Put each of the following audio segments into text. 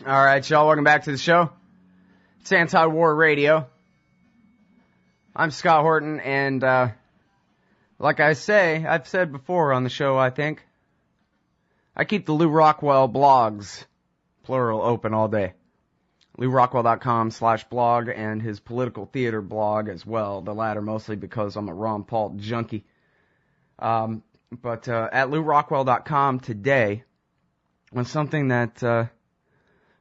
All right, y'all, welcome back to the show. It's Anti-War Radio. I'm Scott Horton, and like I've said before on the show, I think, I keep the Lou Rockwell blogs, plural, open all day. LouRockwell.com/blog and his political theater blog as well, the latter mostly because I'm a Ron Paul junkie. But at LouRockwell.com today was something that,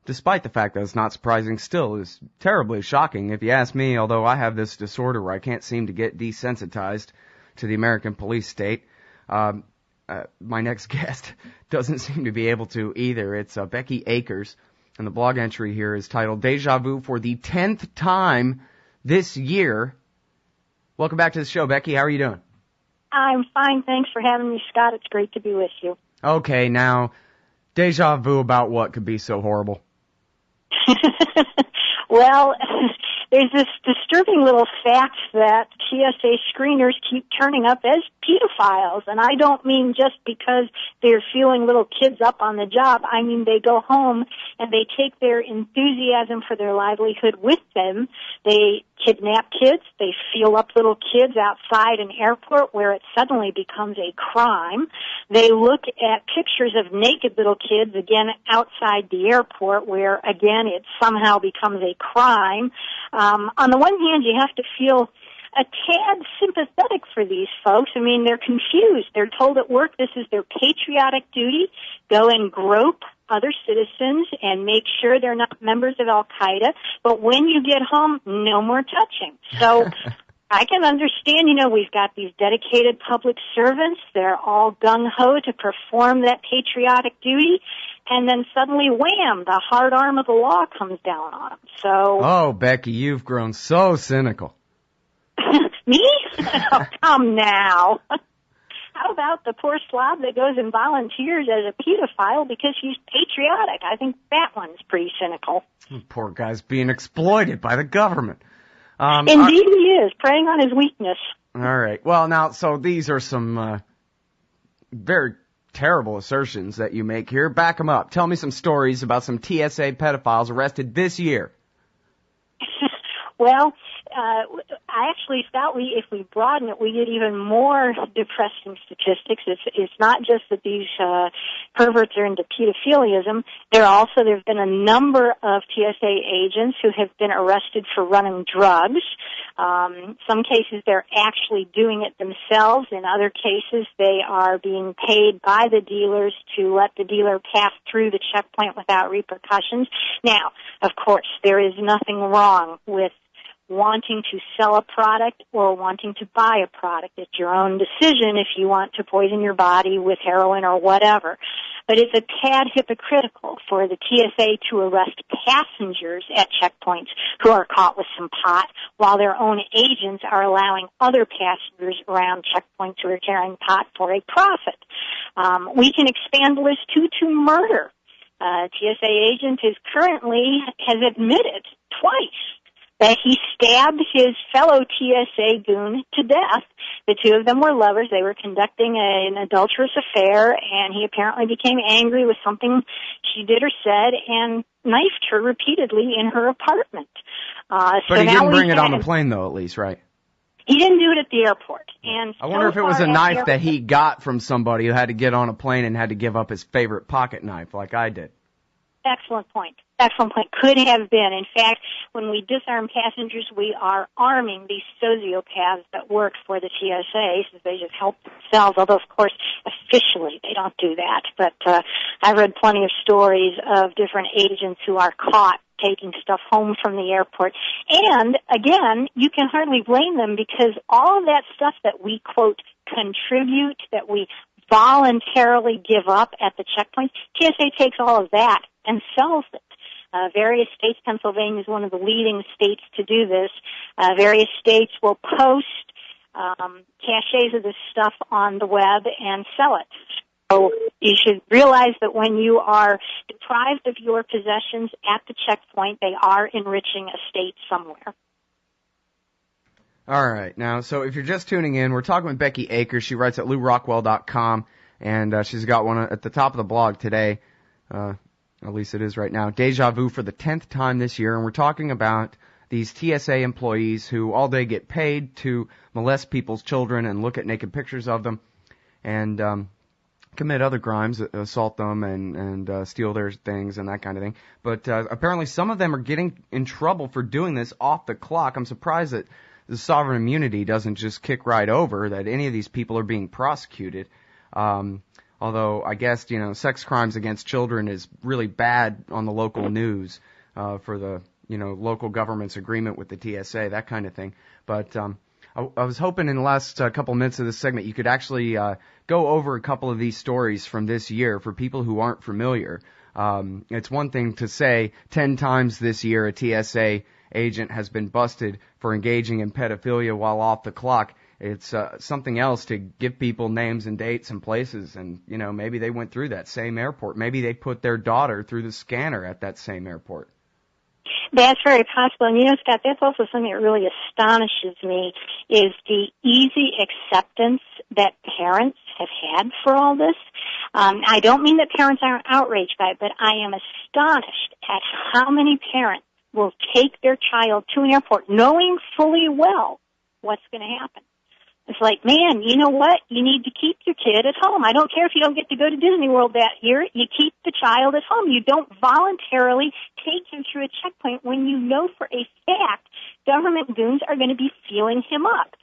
despite the fact that it's not surprising, still is terribly shocking if you ask me, although I have this disorder where I can't seem to get desensitized to the American police state. My next guest doesn't seem to be able to either. It's Becky Akers, and the blog entry here is titled Déjà Vu for the 10th time this year. Welcome back to the show, Becky. How are you doing? I'm fine. Thanks for having me, Scott. It's great to be with you. Okay, now, déjà vu about what could be so horrible? Well, there's this disturbing little fact that TSA screeners keep turning up as pedophiles, and I don't mean just because they're feeling little kids up on the job. I mean they go home and they take their enthusiasm for their livelihood with them. They kidnap kids. They feel up little kids outside an airport where it suddenly becomes a crime. They look at pictures of naked little kids, again, outside the airport where, again, it somehow becomes a crime. On the one hand, you have to feel a tad sympathetic for these folks. I mean, they're confused. They're told at work this is their patriotic duty. Go and grope other citizens and make sure they're not members of Al-Qaeda. But when you get home, no more touching. So I can understand, we've got these dedicated public servants. They're all gung-ho to perform that patriotic duty. And then suddenly, wham, the hard arm of the law comes down on them. So, oh, Becky, you've grown so cynical. Me? Oh, come now. How about the poor slob that goes and volunteers as a pedophile because he's patriotic? I think that one's pretty cynical. Poor guy's being exploited by the government. Indeed he is, preying on his weakness. All right. Well, now, so these are some very terrible assertions that you make here. Back them up. Tell me some stories about some TSA pedophiles arrested this year. Well, I actually thought if we broaden it, we get even more depressing statistics. It's not just that these perverts are into pedophiliism. There have been a number of TSA agents who have been arrested for running drugs. Some cases they're actually doing it themselves. In other cases, they are being paid by the dealers to let the dealer pass through the checkpoint without repercussions. Now, of course, there is nothing wrong with wanting to sell a product or wanting to buy a product. It's your own decision if you want to poison your body with heroin or whatever. But it's a tad hypocritical for the TSA to arrest passengers at checkpoints who are caught with some pot while their own agents are allowing other passengers around checkpoints who are carrying pot for a profit. We can expand the list to murder. TSA agent has admitted twice that he stabbed his fellow TSA goon to death. The two of them were lovers. They were conducting an adulterous affair, and he apparently became angry with something she did or said and knifed her repeatedly in her apartment. But he didn't bring it on the plane, though, at least, right? He didn't do it at the airport. And I wonder if it was a knife that he got from somebody who had to get on a plane and had to give up his favorite pocket knife like I did. Excellent point. Excellent point. Could have been. In fact, when we disarm passengers, we are arming these sociopaths that work for the TSA, so they just help themselves, although, of course, officially they don't do that. But I've read plenty of stories of different agents who are caught taking stuff home from the airport. And, again, you can hardly blame them because all of that stuff that we, quote, contribute, that we voluntarily give up at the checkpoint, TSA takes all of that and sells it. Various states, Pennsylvania is one of the leading states to do this. Various states will post caches of this stuff on the web and sell it. So you should realize that when you are deprived of your possessions at the checkpoint, they are enriching a state somewhere. All right. Now, so if you're just tuning in, we're talking with Becky Akers. She writes at LouRockwell.com, and she's got one at the top of the blog today. At least it is right now. Déjà Vu for the 10th time this year, and we're talking about these TSA employees who all day get paid to molest people's children and look at naked pictures of them and commit other crimes, assault them and steal their things and that kind of thing. But apparently some of them are getting in trouble for doing this off the clock. I'm surprised that the sovereign immunity doesn't just kick right over, that any of these people are being prosecuted. Although I guess, sex crimes against children is really bad on the local news for the, local government's agreement with the TSA, that kind of thing. But I was hoping in the last couple minutes of this segment you could actually go over a couple of these stories from this year for people who aren't familiar. It's one thing to say 10 times this year a TSA agent has been busted for engaging in pedophilia while off the clock. It's something else to give people names and dates and places, and maybe they went through that same airport. Maybe they put their daughter through the scanner at that same airport. That's very possible. And Scott, that's also something that really astonishes me, is the easy acceptance that parents have had for all this. I don't mean that parents aren't outraged by it, but I am astonished at how many parents will take their child to an airport knowing fully well what's going to happen. It's like, man, you know what? You need to keep your kid at home. I don't care if you don't get to go to Disney World that year. You keep the child at home. You don't voluntarily take him through a checkpoint when you know for a fact government goons are going to be feeling him up.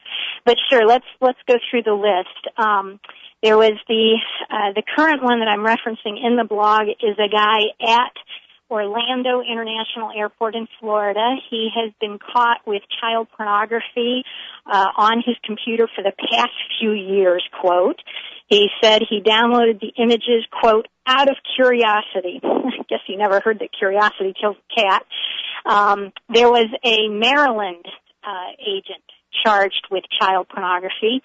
But sure, let's go through the list. There was the current one that I'm referencing in the blog is a guy at Orlando International Airport in Florida. He has been caught with child pornography on his computer for the past few years, quote. He said he downloaded the images, quote, out of curiosity. I guess he never heard that curiosity kills a cat. There was a Maryland agent charged with child pornography.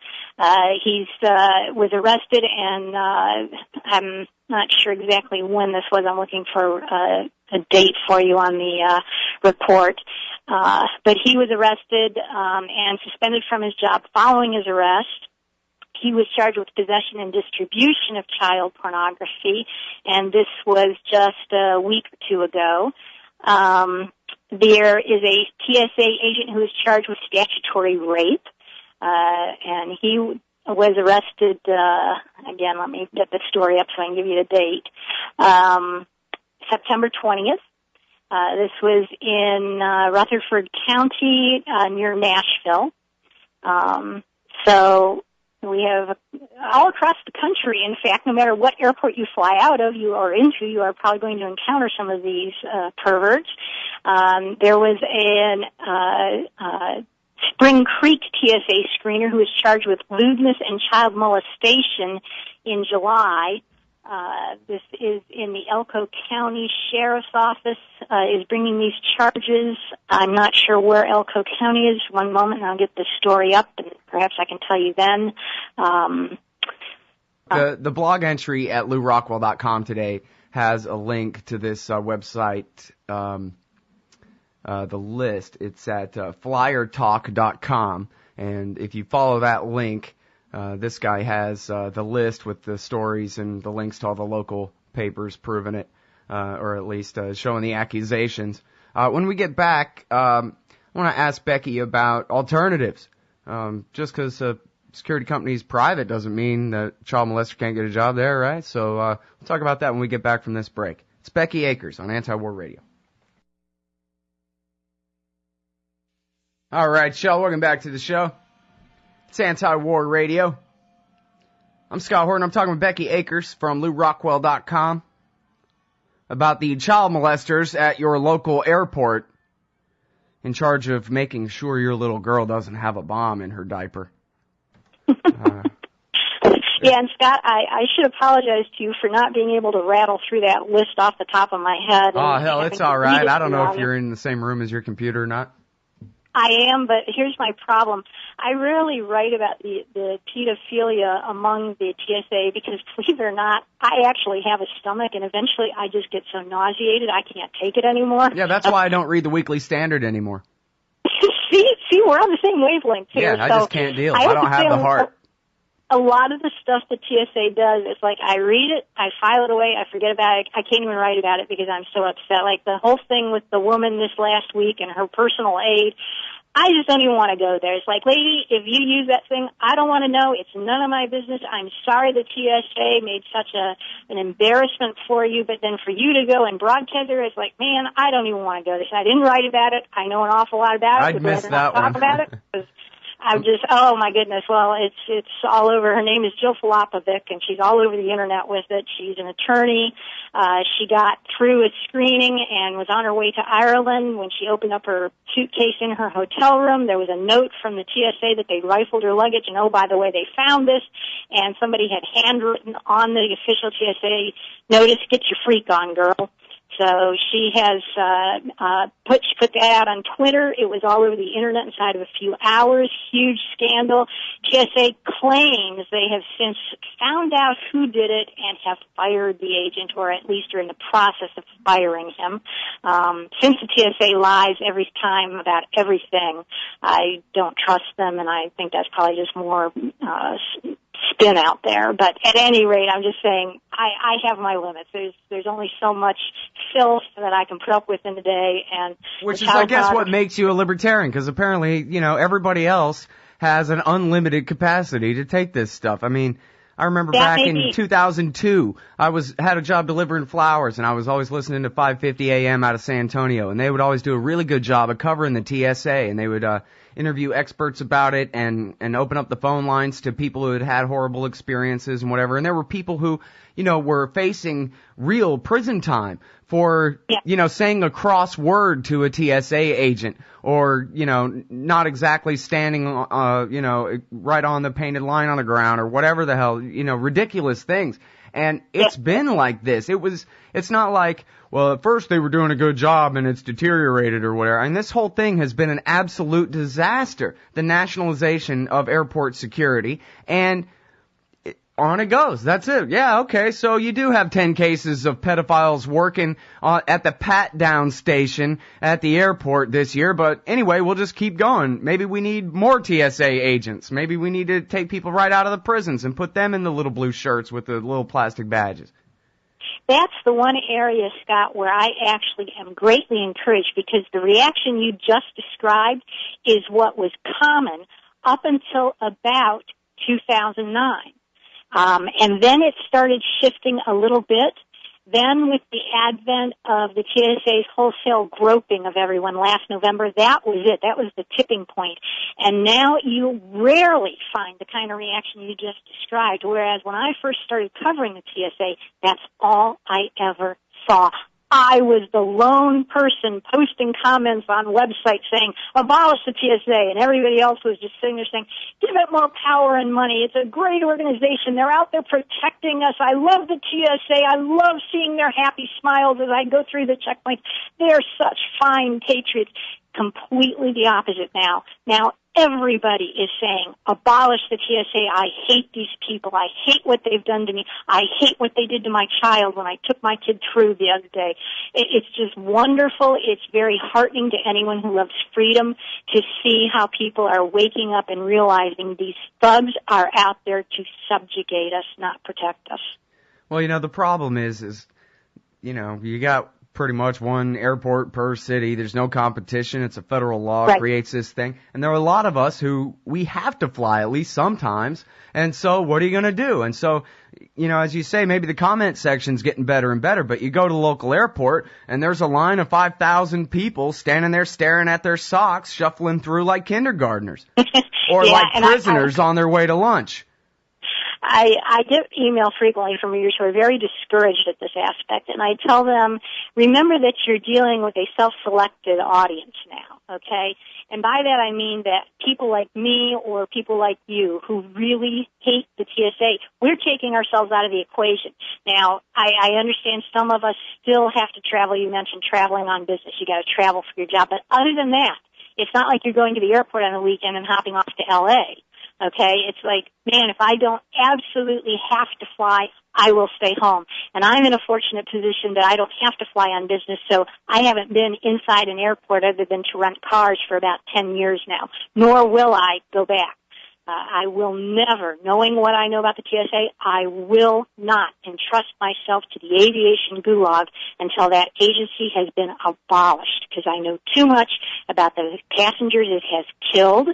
He was arrested, and I'm not sure exactly when this was. I'm looking for a date for you on the report. But he was arrested and suspended from his job following his arrest. He was charged with possession and distribution of child pornography, and this was just a week or two ago. There is a TSA agent who is charged with statutory rape, and he was arrested, again, let me get the story up so I can give you the date, September 20th. This was in Rutherford County near Nashville. So we have all across the country, in fact, no matter what airport you fly out of you are probably going to encounter some of these perverts. There was an Spring Creek TSA screener who was charged with lewdness and child molestation in July. This is in the Elko County Sheriff's Office, is bringing these charges. I'm not sure where Elko County is. One moment, and I'll get the story up, and perhaps I can tell you then. The blog entry at LouRockwell.com today has a link to this website, the list. It's at flyertalk.com, and if you follow that link, this guy has the list with the stories and the links to all the local papers proving it, or at least showing the accusations. When we get back, I want to ask Becky about alternatives. Just because a security company is private doesn't mean that child molester can't get a job there, right? So we'll talk about that when we get back from this break. It's Becky Akers on Anti-War Radio. All right, y'all, welcome back to the show. It's Anti-War Radio. I'm Scott Horton. I'm talking with Becky Akers from LouRockwell.com about the child molesters at your local airport in charge of making sure your little girl doesn't have a bomb in her diaper. Yeah, and Scott, I should apologize to you for not being able to rattle through that list off the top of my head. Oh, hell, it's all right. I don't know if you're in the same room as your computer or not. I am, but here's my problem. I rarely write about the pedophilia among the TSA because, believe it or not, I actually have a stomach, and eventually I just get so nauseated I can't take it anymore. Yeah, that's why I don't read the Weekly Standard anymore. See, we're on the same wavelength here. Yeah, I just can't deal. I don't have the heart. a lot of the stuff the TSA does, it's like I read it, I file it away, I forget about it, I can't even write about it because I'm so upset. Like the whole thing with the woman this last week and her personal aid, I just don't even want to go there. It's like, lady, if you use that thing, I don't want to know. It's none of my business. I'm sorry the TSA made such an embarrassment for you, but then for you to go and broadcast it, it's like, man, I don't even want to go there. I didn't write about it. I know an awful lot about it. I'd miss that one. Talk about it. I'm just, oh my goodness. Well, it's all over. Her name is Jill Filipovic, and she's all over the internet with it. She's an attorney. She got through a screening and was on her way to Ireland. When she opened up her suitcase in her hotel room, there was a note from the TSA that they'd rifled her luggage, and oh, by the way, they found this, and somebody had handwritten on the official TSA notice, get your freak on, girl. So she has put that out on Twitter. It was all over the internet inside of a few hours. Huge scandal. TSA claims they have since found out who did it and have fired the agent, or at least are in the process of firing him. Since the TSA lies every time about everything, I don't trust them, and I think that's probably just more spin out there. But at any rate, I'm just saying I have my limits. There's only so much filth that I can put up with in a day, and which is, I guess, what makes you a libertarian, because apparently, everybody else has an unlimited capacity to take this stuff. I mean, I remember back in 2002, I had a job delivering flowers, and I was always listening to 550 AM out of San Antonio, and they would always do a really good job of covering the TSA, and they would interview experts about it and open up the phone lines to people who had had horrible experiences and whatever. And there were people who, were facing real prison time for, saying a cross word to a TSA agent, or, not exactly standing, right on the painted line on the ground, or whatever the hell, ridiculous things. And it's been like this. It's not like, well, at first they were doing a good job and it's deteriorated or whatever. And this whole thing has been an absolute disaster. The nationalization of airport security, and on it goes. That's it. Yeah, okay, so you do have 10 cases of pedophiles working at the pat-down station at the airport this year, but anyway, we'll just keep going. Maybe we need more TSA agents. Maybe we need to take people right out of the prisons and put them in the little blue shirts with the little plastic badges. That's the one area, Scott, where I actually am greatly encouraged, because the reaction you just described is what was common up until about 2009. And then it started shifting a little bit. Then with the advent of the TSA's wholesale groping of everyone last November, that was it. That was the tipping point. And now you rarely find the kind of reaction you just described, whereas when I first started covering the TSA, that's all I ever saw. I was the lone person posting comments on websites saying, abolish the TSA, and everybody else was just sitting there saying, give it more power and money. It's a great organization. They're out there protecting us. I love the TSA. I love seeing their happy smiles as I go through the checkpoints. They're such fine patriots. Completely the opposite now. Now everybody is saying, abolish the TSA. I hate these people. I hate what they've done to me. I hate what they did to my child when I took my kid through the other day. It's just wonderful. It's very heartening to anyone who loves freedom to see how people are waking up and realizing these thugs are out there to subjugate us, not protect us. Well, the problem is, you got pretty much one airport per city. There's no competition. It's a federal law, right. Creates this thing. And there are a lot of us who we have to fly at least sometimes. And so what are you going to do? And so, as you say, maybe the comment section's getting better and better, but you go to the local airport and there's a line of 5,000 people standing there staring at their socks, shuffling through like kindergartners or like prisoners on their way to lunch. I get email frequently from readers who are very discouraged at this aspect, and I tell them, remember that you're dealing with a self-selected audience now, okay? And by that I mean that people like me or people like you who really hate the TSA, we're taking ourselves out of the equation. Now, I understand some of us still have to travel. You mentioned traveling on business. You got to travel for your job. But other than that, it's not like you're going to the airport on a weekend and hopping off to L.A., okay? It's like, man, if I don't absolutely have to fly, I will stay home. And I'm in a fortunate position that I don't have to fly on business, so I haven't been inside an airport other than to rent cars for about 10 years now, nor will I go back. I will never, knowing what I know about the TSA, I will not entrust myself to the aviation gulag until that agency has been abolished, because I know too much about the passengers it has killed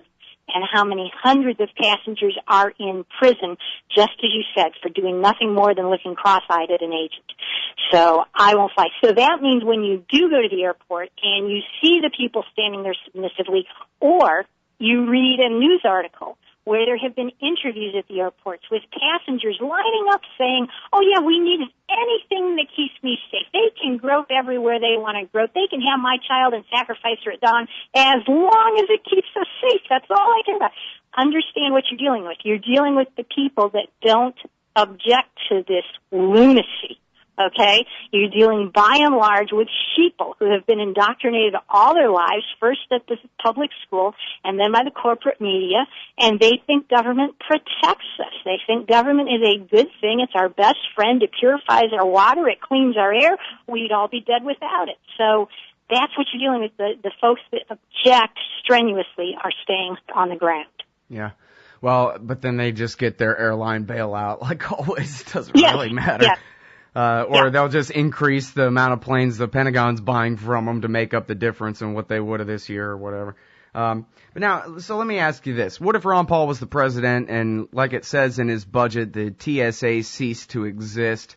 and how many hundreds of passengers are in prison, just as you said, for doing nothing more than looking cross-eyed at an agent. So I won't fly. So that means when you do go to the airport and you see the people standing there submissively, or you read a news article where there have been interviews at the airports with passengers lining up saying, oh, yeah, we need anything that keeps me safe. They can grope everywhere they want to grope. They can have my child and sacrifice her at dawn as long as it keeps us safe. That's all I care about. Understand what you're dealing with. You're dealing with the people that don't object to this lunacy. Okay? You're dealing by and large with sheeple who have been indoctrinated all their lives, first at the public school and then by the corporate media, and they think government protects us. They think government is a good thing. It's our best friend. It purifies our water. It cleans our air. We'd all be dead without it. So that's what you're dealing with. The folks that object strenuously are staying on the ground. Yeah. Well, but then they just get their airline bailout, like always. It doesn't really matter. Yeah. Or they'll just increase the amount of planes the Pentagon's buying from them to make up the difference in what they would have this year or whatever. But now, so let me ask you this. What if Ron Paul was the president and, like it says in his budget, the TSA ceased to exist,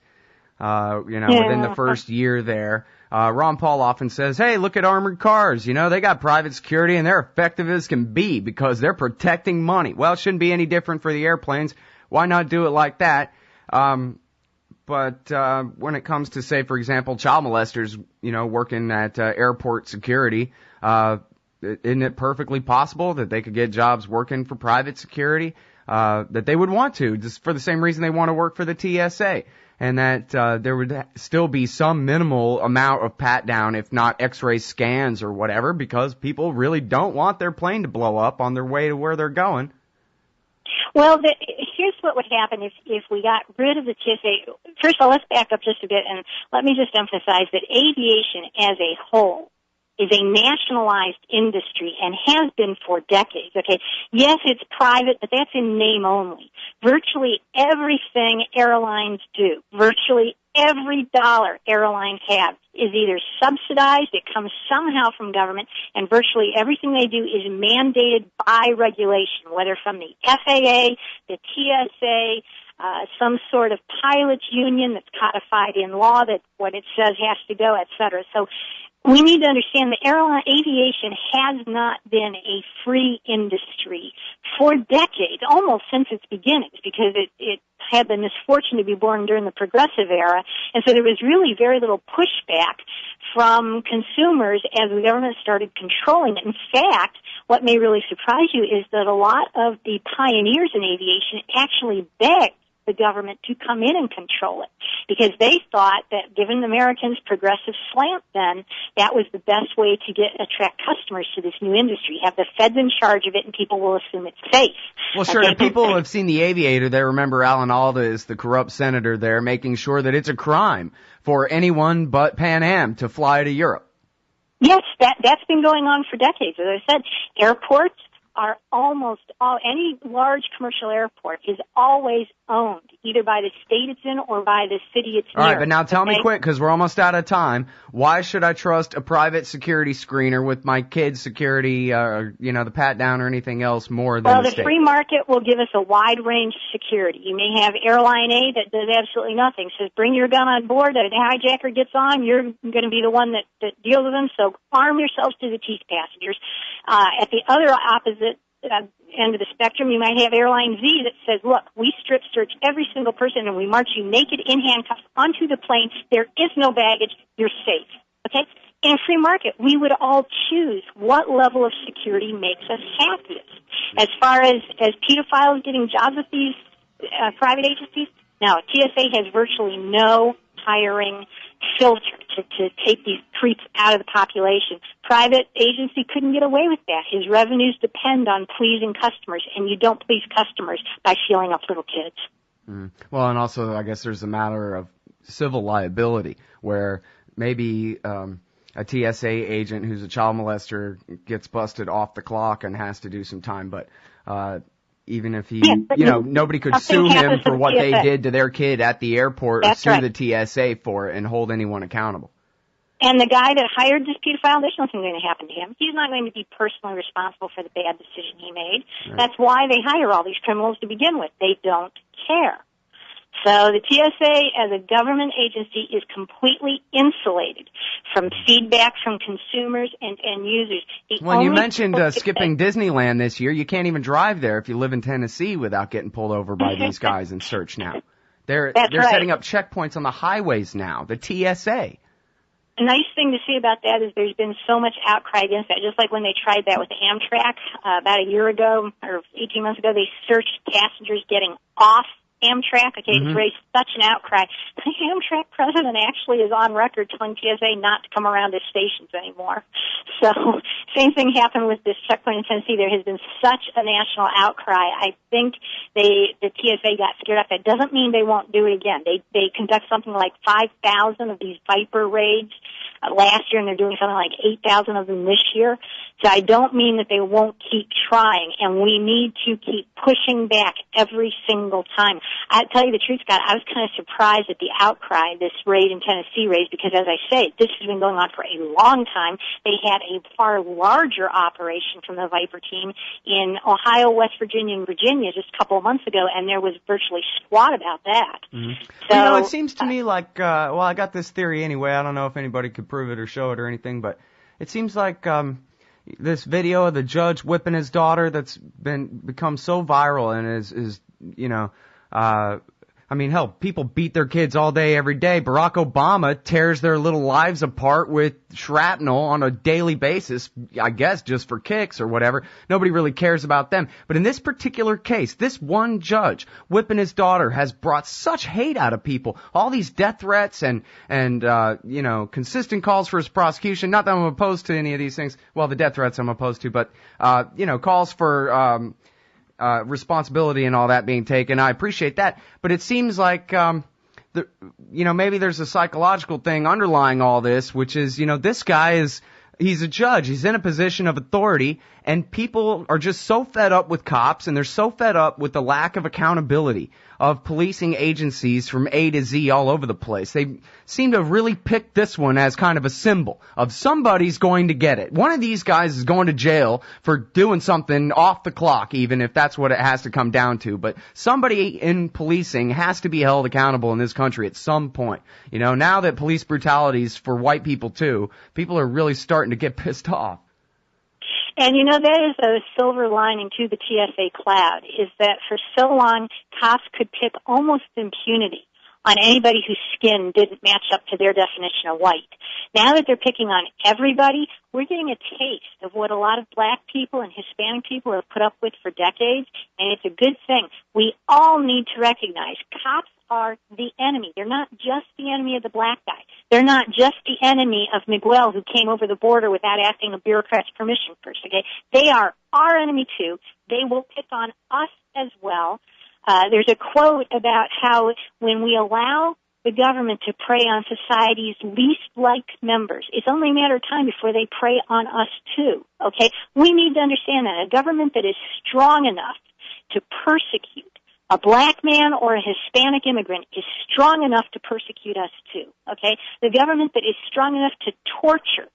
within the first year there? Ron Paul often says, hey, look at armored cars. They got private security and they're effective as can be because they're protecting money. Well, it shouldn't be any different for the airplanes. Why not do it like that? But when it comes to, say, for example, child molesters, working at airport security, isn't it perfectly possible that they could get jobs working for private security that they would want to, just for the same reason they want to work for the TSA? And that there would still be some minimal amount of pat-down, if not X-ray scans or whatever, because people really don't want their plane to blow up on their way to where they're going. Well, here's what would happen if we got rid of the TSA. First of all, let's back up just a bit, and let me just emphasize that aviation as a whole is a nationalized industry and has been for decades, okay? Yes, it's private, but that's in name only. Virtually everything airlines do, virtually every dollar airlines have is either subsidized, it comes somehow from government, and virtually everything they do is mandated by regulation, whether from the FAA, the TSA, some sort of pilots union that's codified in law that what it says has to go, et cetera. So we need to understand that aviation has not been a free industry for decades, almost since its beginnings, because it had the misfortune to be born during the progressive era, and so there was really very little pushback from consumers as the government started controlling it. In fact, what may really surprise you is that a lot of the pioneers in aviation actually begged the government to come in and control it, because they thought that given Americans' progressive slant then, that was the best way to attract customers to this new industry. Have the feds in charge of it and people will assume it's safe. Well, sure, if people have seen The Aviator, they remember Alan Alda is the corrupt senator there making sure that it's a crime for anyone but Pan Am to fly to Europe. Yes, that's been going on for decades. As I said, airports are almost all, any large commercial airport is always owned, either by the state it's in or by the city it's near. All right, but now tell me quick, because we're almost out of time. Why should I trust a private security screener with my kid's security, the pat-down or anything else more than the state? Well, the free market will give us a wide range of security. You may have airline A that does absolutely nothing. Says, bring your gun on board. The hijacker gets on. You're going to be the one that deals with them. So arm yourselves to the teeth, passengers. At the other opposite end of the spectrum, you might have airline Z that says, look, we strip search every single person and we march you naked in handcuffs onto the plane. There is no baggage. You're safe. Okay? In a free market, we would all choose what level of security makes us happiest. As far as pedophiles getting jobs with these private agencies, now, TSA has virtually no hiring filter to take these creeps out of the population. Private agency couldn't get away with that. His revenues depend on pleasing customers, and you don't please customers by sealing up little kids. Well, and also, I guess there's a matter of civil liability, where maybe a TSA agent who's a child molester gets busted off the clock and has to do some time, but even if he, Yeah, but nobody could sue him for what they did to their kid at the airport or sue the TSA for it and hold anyone accountable. And the guy that hired this pedophile, there's nothing going to happen to him. He's not going to be personally responsible for the bad decision he made. Right. That's why they hire all these criminals to begin with. They don't care. So the TSA as a government agency is completely insulated from feedback from consumers and users. When you mentioned skipping Disneyland this year, you can't even drive there if you live in Tennessee without getting pulled over by these guys and searched now. They're setting up checkpoints on the highways now, the TSA. A nice thing to see about that is there's been so much outcry against that. Just like when they tried that with Amtrak about a year ago or 18 months ago, they searched passengers getting off Amtrak. Okay, It's raised such an outcry. The Amtrak president actually is on record telling TSA not to come around his stations anymore. So, same thing happened with this checkpoint in Tennessee. There has been such a national outcry. I think the TSA got scared off. That doesn't mean they won't do it again. They conduct something like 5,000 of these Viper raids last year, and they're doing something like 8,000 of them this year. So I don't mean that they won't keep trying, and we need to keep pushing back every single time. I tell you the truth, Scott, I was kind of surprised at the outcry this raid in Tennessee raised because, as I say, this has been going on for a long time. They had a far larger operation from the Viper team in Ohio, West Virginia, and Virginia just a couple of months ago, and there was virtually squat about that. So, it seems to me like, I got this theory anyway. I don't know if anybody could prove it or show it or anything, but it seems like this video of the judge whipping his daughter that's become so viral and is hell, people beat their kids all day, every day. Barack Obama tears their little lives apart with shrapnel on a daily basis, I guess, just for kicks or whatever. Nobody really cares about them. But in this particular case, this one judge whipping his daughter has brought such hate out of people. All these death threats and consistent calls for his prosecution. Not that I'm opposed to any of these things. Well, the death threats I'm opposed to, but, calls for, responsibility and all that being taken. I appreciate that. But it seems like, maybe there's a psychological thing underlying all this, which is, this guy he's a judge. He's in a position of authority, and people are just so fed up with cops, and they're so fed up with the lack of accountability of policing agencies from A to Z all over the place. They seem to have really picked this one as kind of a symbol of somebody's going to get it. One of these guys is going to jail for doing something off the clock, even if that's what it has to come down to. But somebody in policing has to be held accountable in this country at some point. Now that police brutality is for white people too, people are really starting to get pissed off. And that is a silver lining to the TSA cloud, is that for so long, cops could pick almost impunity on anybody whose skin didn't match up to their definition of white. Now that they're picking on everybody, we're getting a taste of what a lot of black people and Hispanic people have put up with for decades, and it's a good thing. We all need to recognize cops are the enemy. They're not just the enemy of the black guy. They're not just the enemy of Miguel who came over the border without asking a bureaucrat's permission first, okay? They are our enemy too. They will pick on us as well. There's a quote about how when we allow the government to prey on society's least liked members, it's only a matter of time before they prey on us too, okay? We need to understand that a government that is strong enough to persecute a black man or a Hispanic immigrant is strong enough to persecute us too, okay? The government that is strong enough to torture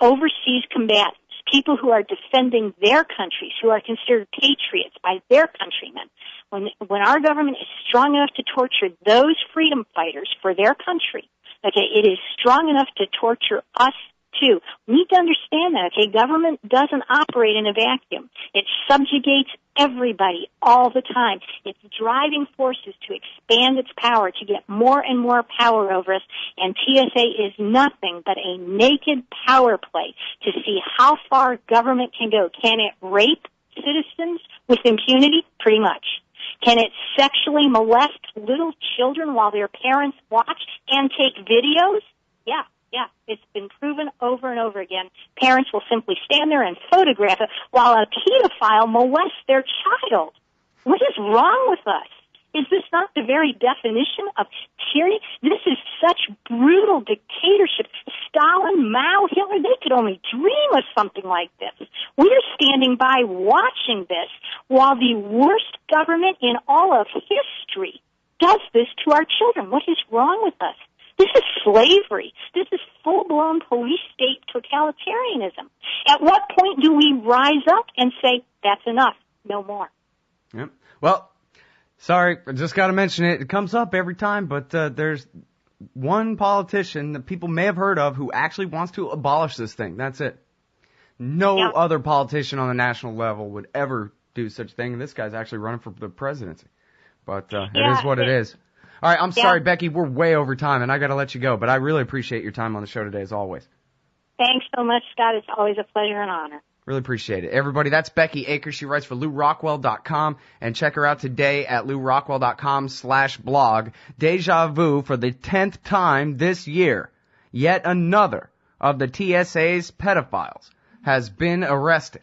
overseas combatants, people who are defending their countries, who are considered patriots by their countrymen, when our government is strong enough to torture those freedom fighters for their country, okay, it is strong enough to torture us too. We need to understand that, okay? Government doesn't operate in a vacuum. It subjugates everybody all the time. It's driving forces to expand its power, to get more and more power over us, and TSA is nothing but a naked power play to see how far government can go. Can it rape citizens with impunity? Pretty much. Can it sexually molest little children while their parents watch and take videos? Yeah, it's been proven over and over again. Parents will simply stand there and photograph it while a pedophile molests their child. What is wrong with us? Is this not the very definition of tyranny? This is such brutal dictatorship. Stalin, Mao, Hitler, they could only dream of something like this. We're standing by watching this while the worst government in all of history does this to our children. What is wrong with us? This is slavery. This is full-blown police state totalitarianism. At what point do we rise up and say, that's enough, no more? Yep. Well, sorry, I just got to mention it. It comes up every time, but there's one politician that people may have heard of who actually wants to abolish this thing. That's it. No other politician on the national level would ever do such a thing, and this guy's actually running for the presidency. But it is what it is. All right, I'm sorry, Becky, we're way over time, and I got to let you go, but I really appreciate your time on the show today, as always. Thanks so much, Scott. It's always a pleasure and honor. Really appreciate it. Everybody, that's Becky Akers. She writes for LouRockwell.com, and check her out today at LouRockwell.com/blog. Déjà Vu for the 10th time this year. Yet another of the TSA's pedophiles has been arrested.